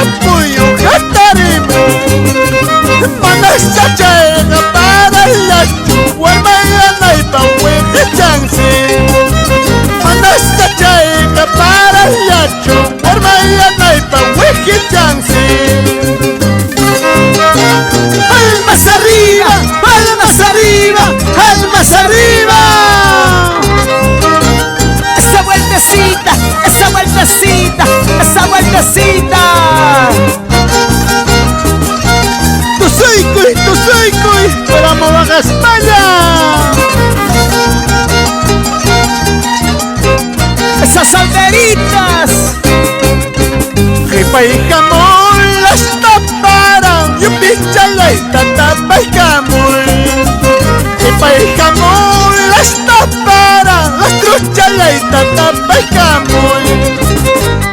apoyo Jatarimo Manasa chayga para la chuguarma y pa hueja chance Manasa chayga para la chuguarma y pa hueja chance Almas arriba, almas arriba, almas arriba. Esa vueltecita, esa vueltecita, esa vueltecita. Tu soy cuy, para Baja España. Esas solteritas. Jepa y jamón las taparon y un pichala y tapa y jamón. Jepa y jamón las taparon, las truchala y tapa y jamón.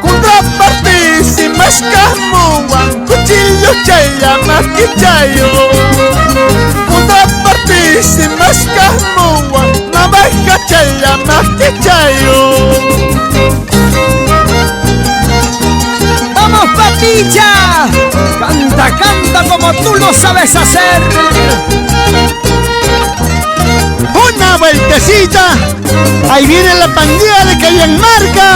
Contrapartísimas jamón, cuchillo chaya maquichayo. Contrapartísimas jamón, navaja chaya maquichayo. ¡Vamos, Papicha! Canta, canta como tú lo sabes hacer. Una vueltecita. Ahí viene la pandilla de Cayanmarca.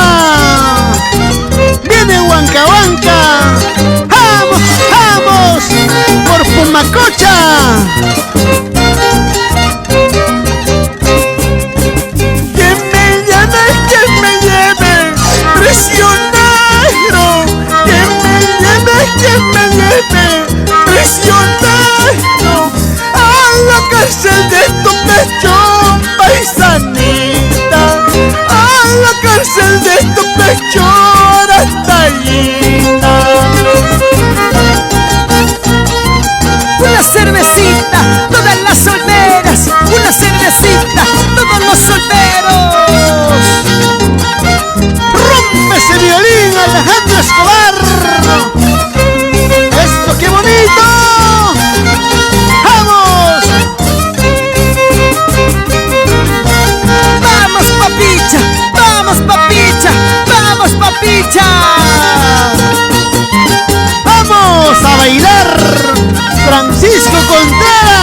Viene Huanca Huanca. ¡Vamos, vamos! Por Pumacocha. Que me lleve, prisionero. Que me lleve, prisionero. A la cárcel de tu pecho, paisanita. A la cárcel de tu pecho, ratallita. Una cervecita, todas las solteras. Una cervecita, todos los solteros. Rompe ese violín, Alejandro Escobar. ¡Esto qué bonito! ¡Vamos! ¡Vamos, Papicha! ¡Vamos, Papicha! ¡Vamos, Papicha! ¡Vamos a bailar! Francisco Contreras.